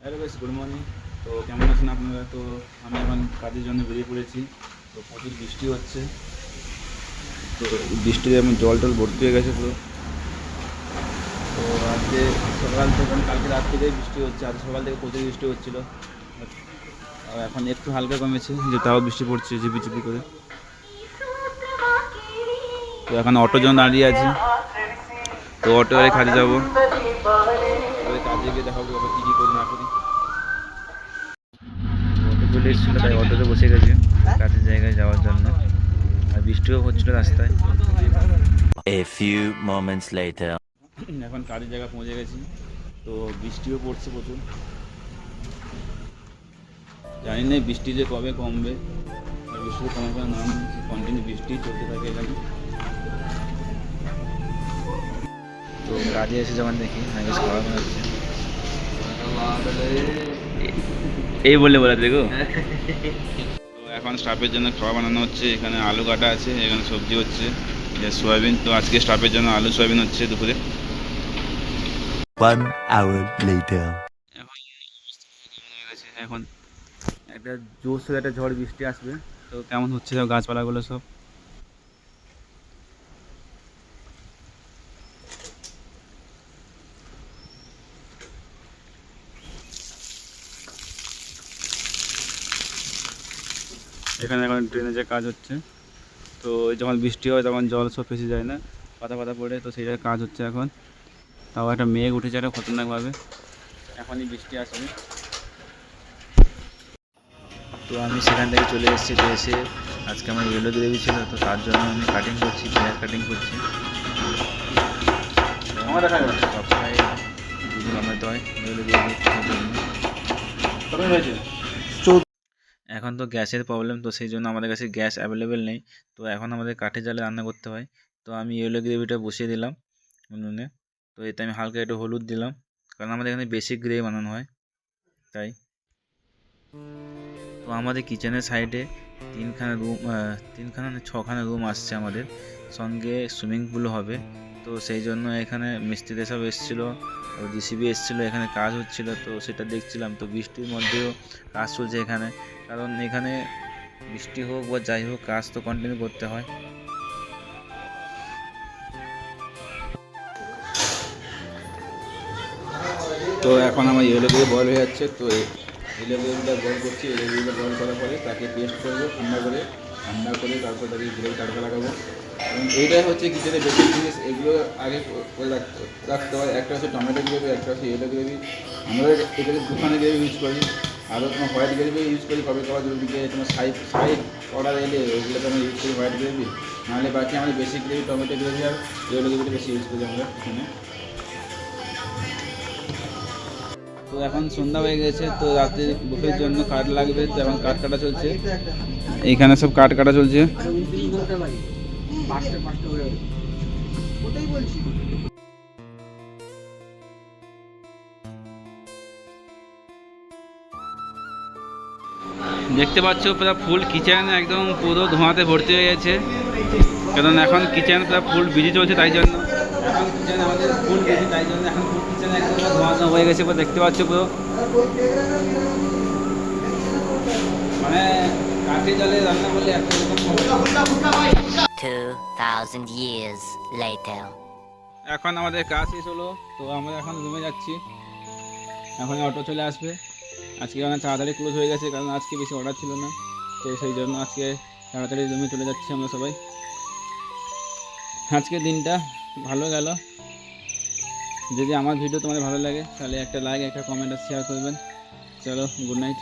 Hello guys, good morning. তো কেমন আছেন আপনারা? তো আমি এখন কাজের জন্য বেরিয়ে পড়েছি। তো প্রচুর বৃষ্টি হচ্ছে, তো বৃষ্টিতে এখন জল টল ভর্তি হয়ে গেছে পুরো। তো আজকে সকাল থেকে কালকে রাত থেকেই বৃষ্টি হচ্ছে, আজ সকাল থেকে প্রচুর বৃষ্টি হচ্ছিলো। আর এখন একটু হালকা কমেছে, যে তাও বৃষ্টি পড়ছে ঝিপি ঝিপি করে। তো এখন অটোর জন্য দাঁড়িয়ে আছি, তো অটো করে কাজে যাবো। কাজে গিয়ে দেখাবো কী কী করি না করি। অটো চলে এসেছিলো, তাই অটোতে বসে গেছে কাজের জায়গায় যাওয়ার জন্য। আর বৃষ্টিও হচ্ছিল রাস্তায়। A few moments later. এখন কাজের জায়গা পৌঁছে গেছি, তো বৃষ্টিও পড়ছে প্রচুর। জানি না বৃষ্টি যে কবে কমবে, আর বৃষ্টি কমার কোনো নাম, কন্টিনিউ বৃষ্টি চলতে থাকে এখানে। তো কাজে এসে যখন দেখি বেশ খাওয়া বানাচ্ছে, এই বললে বলা দেখো। তো এখন স্টাফের জন্য খাওয়া বানানো হচ্ছে। এখানে আলু কাটা আছে, এখানে সবজি হচ্ছে, সোয়াবিন। তো আজকে স্টাফের জন্য আলু সোয়াবিন হচ্ছে দুপুরে। 1 hour later. এখন একটা জোরসোর একটা ঝড় বৃষ্টি আসবে। তো কেমন হচ্ছে সব গাছপালাগুলো সব। এখানে এখন ড্রেনেজের কাজ হচ্ছে। তো যখন বৃষ্টি হয় তখন জল সব ফেসে যায় না, পাতা পাতা পড়ে, তো সেইটার কাজ হচ্ছে এখন। তাও একটা মেঘ উঠেছে একটা খতরনাকভাবে, এখনই বৃষ্টি আসবে। তো আমি সেখান থেকে চলে এসেছি। তো এসে আজকে আমার ইয়েলো গ্রেভি ছিল, তো তার জন্য আমি কাটিং করছি, পেঁয়াজ কাটিং করছি। সবসময় দুদিন বানাতে হয় ইয়েলো গ্রেভির জন্য। এখন তো গ্যাসের প্রবলেম, তো সেই জন্য আমাদের কাছে গ্যাস অ্যাভেলেবেল নেই। তো এখন আমাদের কাঠের জালে রান্না করতে হয়। তো আমি ইয়েলো গ্রেভিটা বসিয়ে দিলাম উনুনে। তো এতে আমি হালকা একটু হলুদ দিলাম, কারণ আমাদের এখানে বেশি গ্রেভি বানানো হয় তাই। তো আমাদের কিচেনের সাইডে তিনখানা না ছখানা রুম আসছে আমাদের, সঙ্গে সুইমিং পুলও হবে। তো সেই জন্য এখানে মিস্ত্রিদের সব এসেছিলো, জিসিবি এসেছিলো, এখানে কাজ হচ্ছিলো, তো সেটা দেখছিলাম। তো বৃষ্টির মধ্যেও কাজ চলছে এখানে, কারণ এখানে বৃষ্টি হোক বা যাই হোক কাজ তো কন্টিনিউ করতে হয়। তো এখন আমার ইয়েলো গ্রেভি বয়েল হয়ে যাচ্ছে। তো ইয়েলো গ্রেভিটা বয়েল করছি। ইয়েলো গ্রেভিটা বয়েল করার পরে তাকে পেস্ট করবো ঠান্ডা করে, তারপর তাকে গ্রেভি তাড়কা লাগাবো। এবং এইটাই হচ্ছে কিচেনের বেসিক জিনিস, এগুলো আগে করে রাখতে হয়। একটা হচ্ছে টমেটো গ্রেভি, একটা হচ্ছে ইয়েলো গ্রেভি। আমরা এটাকে দুখানে গ্রেভি ইউজ করি, আরও তোমার হোয়াইট গ্রেভি ইউজ করি কবে কবার দুদিকে তোমার সাইড অর্ডার এলে ওগুলোতে আমরা ইউজ করি হোয়াইট গ্রেভি। নাহলে বাকি আমাদের বেসিক গ্রেভি টমেটো গ্রেভি আর ইয়েলো গ্রেভিটা বেশি ইউজ করি আমরা এখানে। তো এখন সন্ধ্যা হয়ে গেছে, তো রাতে বুফের জন্য কাঠ লাগবে, তো এখন কাঠ কাটা চলছে। এইখানে সব কাঠ কাটা চলছে। দেখতে পাচ্ছ পুরো ফুল কিচেন একদম পুরো ধোঁয়াতে ভর্তি হয়ে গেছে, কারণ এখন কিচেন পুরো ফুল বিজি চলছে, তাই জন্য এখন কিচেন আমাদের ফুল বিজি, তাই জন্য এখন ফুল কিচেন একদম ধোঁয়া ধোঁয়া হয়ে গেছে পুরো। দেখতে পাচ্ছ পুরো মানে কাঠে জলে রান্না করলে একটা 2000 years later. এখন আমাদের কাজ শেষ হলো, তো আমরা এখন রুমে যাচ্ছি। এখন অটো চলে আসবে। আজকে অনেক তাড়াতাড়ি ক্লোজ হয়ে গেছে, কারণ আজকে বেশি অর্ডার ছিল না, তো সেই জন্য আজকে তাড়াতাড়ি রুমে চলে যাচ্ছি আমরা সবাই। আজকে দিনটা ভালো গেল। যদি আমার ভিডিও তোমাদের ভালো লাগে তাহলে একটা লাইক, একটা কমেন্ট আর শেয়ার করবেন। চলো, গুড নাইট।